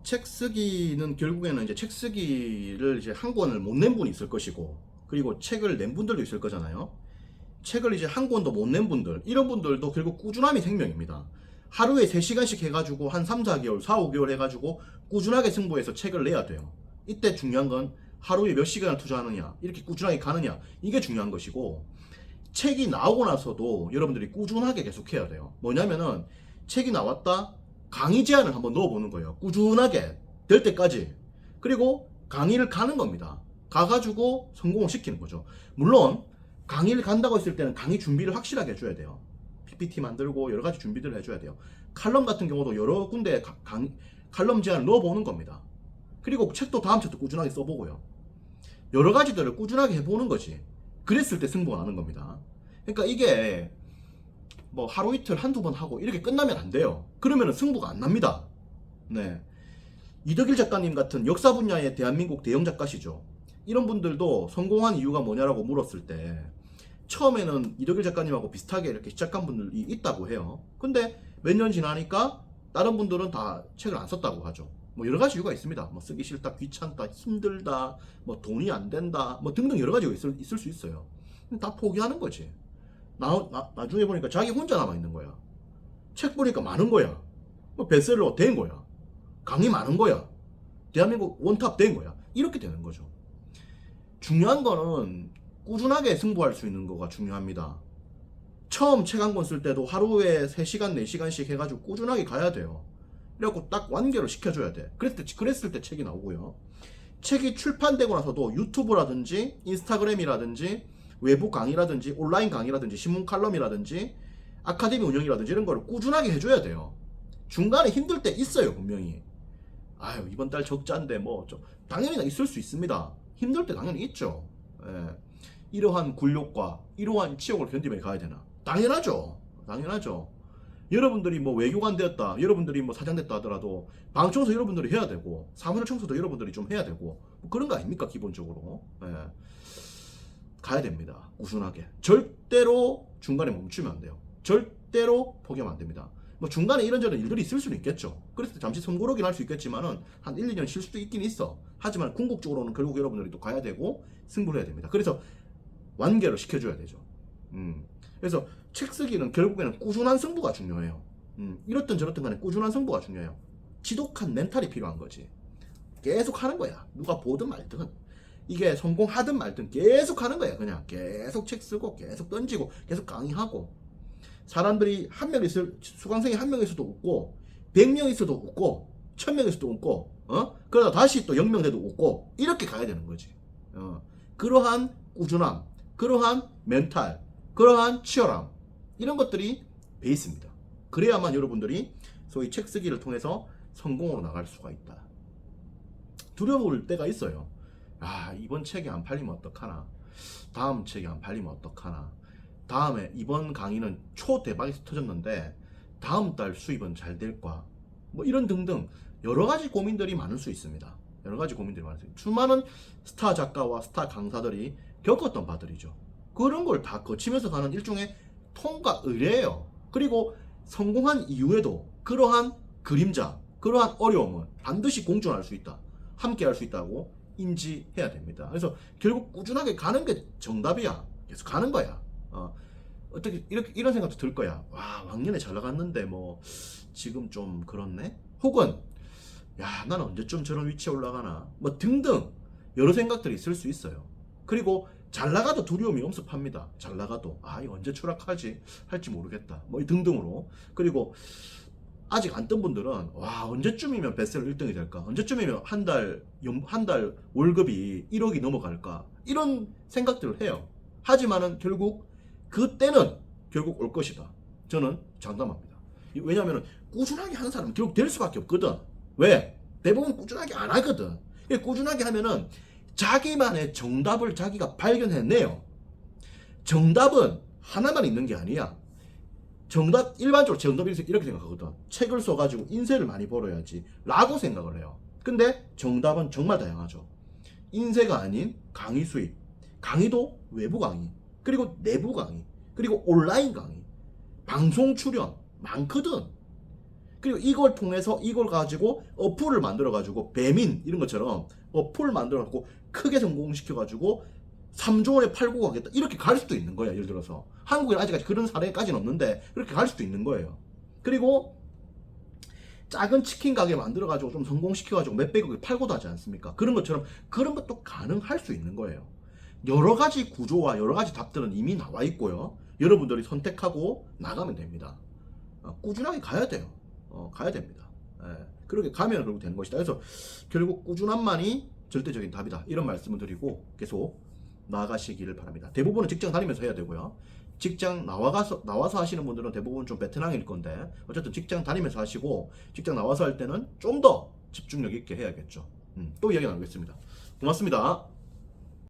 책 쓰기는 결국에는 이제 책 쓰기를 이제 한 권을 못 낸 분이 있을 것이고, 그리고 책을 낸 분들도 있을 거잖아요. 책을 이제 한 권도 못 낸 분들, 이런 분들도 결국 꾸준함이 생명입니다. 하루에 3시간씩 해가지고 한 3, 4개월, 4, 5개월 해가지고 꾸준하게 승부해서 책을 내야 돼요. 이때 중요한 건 하루에 몇 시간을 투자하느냐, 이렇게 꾸준하게 가느냐, 이게 중요한 것이고, 책이 나오고 나서도 여러분들이 꾸준하게 계속해야 돼요. 뭐냐면은 책이 나왔다, 강의 제안을 한번 넣어보는 거예요. 꾸준하게 될 때까지. 그리고 강의를 가는 겁니다. 가가지고 성공을 시키는 거죠. 물론 강의를 간다고 했을 때는 강의 준비를 확실하게 해줘야 돼요. PPT 만들고 여러 가지 준비들을 해줘야 돼요. 칼럼 같은 경우도 여러 군데 칼럼 제안을 넣어보는 겁니다. 그리고 책도 다음 책도 꾸준하게 써보고요. 여러 가지들을 꾸준하게 해보는 거지. 그랬을 때 승부가 나는 겁니다. 그러니까 이게 뭐 하루 이틀 한두 번 하고 이렇게 끝나면 안 돼요. 그러면 승부가 안 납니다. 네. 이덕일 작가님 같은 역사 분야의 대한민국 대형 작가시죠. 이런 분들도 성공한 이유가 뭐냐라고 물었을 때 처음에는 이덕일 작가님하고 비슷하게 이렇게 시작한 분들이 있다고 해요. 근데 몇 년 지나니까 다른 분들은 다 책을 안 썼다고 하죠. 뭐 여러 가지 이유가 있습니다. 뭐 쓰기 싫다, 귀찮다, 힘들다, 뭐 돈이 안 된다, 뭐 등등 여러 가지가 있을 수 있어요. 다 포기하는 거지. 나중에 보니까 자기 혼자 남아 있는 거야. 책 보니까 많은 거야. 뭐 베스트셀러 된 거야. 강의 많은 거야. 대한민국 원탑 된 거야. 이렇게 되는 거죠. 중요한 거는 꾸준하게 승부할 수 있는 거가 중요합니다. 처음 책 한 권 쓸 때도 하루에 3시간, 4시간씩 해가지고 꾸준하게 가야 돼요. 그래갖고 딱 완결을 시켜줘야 돼. 그랬을 때 책이 나오고요. 책이 출판되고 나서도 유튜브라든지 인스타그램이라든지 외부 강의라든지 온라인 강의라든지 신문 칼럼이라든지 아카데미 운영이라든지 이런 거를 꾸준하게 해줘야 돼요. 중간에 힘들 때 있어요, 분명히. 아유, 이번 달 적자인데 뭐 좀 당연히 있을 수 있습니다. 힘들 때 당연히 있죠. 예. 이러한 굴욕과 이러한 치욕을 견디며 가야 되나? 당연하죠. 당연하죠. 여러분들이 뭐 외교관 되었다, 여러분들이 뭐 사장 됐다 하더라도 방 청소 여러분들이 해야 되고 사무실 청소도 여러분들이 좀 해야 되고 뭐 그런 거 아닙니까, 기본적으로. 예. 가야 됩니다. 꾸준하게. 절대로 중간에 멈추면 안 돼요. 절대로 포기하면 안 됩니다. 뭐 중간에 이런저런 일들이 있을 수는 있겠죠. 그래서 잠시 숨고르긴 할 수 있겠지만은 한 1, 2년 쉴 수도 있긴 있어. 하지만 궁극적으로는 결국 여러분들이 또 가야 되고 승부를 해야 됩니다. 그래서 완결을 시켜줘야 되죠. 그래서 책 쓰기는 결국에는 꾸준한 승부가 중요해요. 이렇든 저렇든 간에 꾸준한 승부가 중요해요. 지독한 멘탈이 필요한 거지. 계속 하는 거야. 누가 보든 말든. 이게 성공하든 말든 계속 하는 거야. 그냥 계속 책 쓰고 계속 던지고 계속 강의하고. 사람들이 한 명 수강생이 한 명 있어도 웃고 100명 있어도 웃고 1000명 있어도 웃고 그러다 다시 또 0명 돼도 웃고 이렇게 가야 되는 거지. 그러한 꾸준함, 그러한 멘탈, 그러한 치열함, 이런 것들이 베이스입니다. 그래야만 여러분들이 소위 책 쓰기를 통해서 성공으로 나갈 수가 있다. 두려울 때가 있어요. 아, 이번 책이 안 팔리면 어떡하나, 다음 책이 안 팔리면 어떡하나, 다음에 이번 강의는 초대박에서 터졌는데 다음 달 수입은 잘 될까, 뭐 이런 등등 여러 가지 고민들이 많을 수 있습니다. 여러 가지 고민들이 많을 수 있습니다. 수많은 스타 작가와 스타 강사들이 겪었던 바들이죠. 그런 걸 다 거치면서 가는 일종의 통과 의례예요. 그리고 성공한 이후에도 그러한 그림자, 그러한 어려움은 반드시 공존할 수 있다, 함께 할 수 있다고 인지해야 됩니다. 그래서 결국 꾸준하게 가는 게 정답이야. 계속 가는 거야. 어떻게 이런 생각도 들 거야. 와, 왕년에 잘 나갔는데 뭐 지금 좀 그렇네. 혹은 야, 나는 언제쯤 저런 위치에 올라가나, 뭐 등등 여러 생각들이 있을 수 있어요. 그리고 잘 나가도 두려움이 엄습합니다. 잘 나가도 이거 언제 추락하지 할지 모르겠다, 뭐 등등으로. 그리고 아직 안 뜬 분들은 와, 언제쯤이면 베스트셀러 1등이 될까, 언제쯤이면 한 달 월급이 1억이 넘어갈까, 이런 생각들을 해요. 하지만은 결국 그때는 결국 올 것이다, 저는 장담합니다. 왜냐하면 꾸준하게 하는 사람은 결국 될 수밖에 없거든. 왜? 대부분 꾸준하게 안 하거든. 꾸준하게 하면은 자기만의 정답을 자기가 발견해내요. 정답은 하나만 있는 게 아니야. 일반적으로 정답이 이렇게 생각하거든. 책을 써가지고 인세를 많이 벌어야지 라고 생각을 해요. 근데 정답은 정말 다양하죠. 인세가 아닌 강의 수입, 강의도 외부 강의, 그리고 내부 강의, 그리고 온라인 강의, 방송 출연 많거든. 그리고 이걸 통해서 이걸 가지고 어플을 만들어 가지고 배민 이런 것처럼 어플을 만들어 갖고 크게 성공시켜 가지고 3조 원에 팔고 가겠다 이렇게 갈 수도 있는 거예요. 예를 들어서 한국에 아직까지 그런 사례까지는 없는데 그렇게 갈 수도 있는 거예요. 그리고 작은 치킨 가게 만들어 가지고 좀 성공시켜 가지고 몇백억에 팔고도 하지 않습니까? 그런 것처럼 그런 것도 가능할 수 있는 거예요. 여러 가지 구조와 여러 가지 답들은 이미 나와 있고요. 여러분들이 선택하고 나가면 됩니다. 꾸준하게 가야 돼요. 가야 됩니다. 예, 그렇게 가면 결국 되는 것이다. 그래서 결국 꾸준함만이 절대적인 답이다. 이런 말씀을 드리고 계속 나아가시기를 바랍니다. 대부분은 직장 다니면서 해야 되고요. 직장 나와서 하시는 분들은 대부분 좀 베테랑일 건데 어쨌든 직장 다니면서 하시고 직장 나와서 할 때는 좀 더 집중력 있게 해야겠죠. 또 이야기 나누겠습니다. 고맙습니다.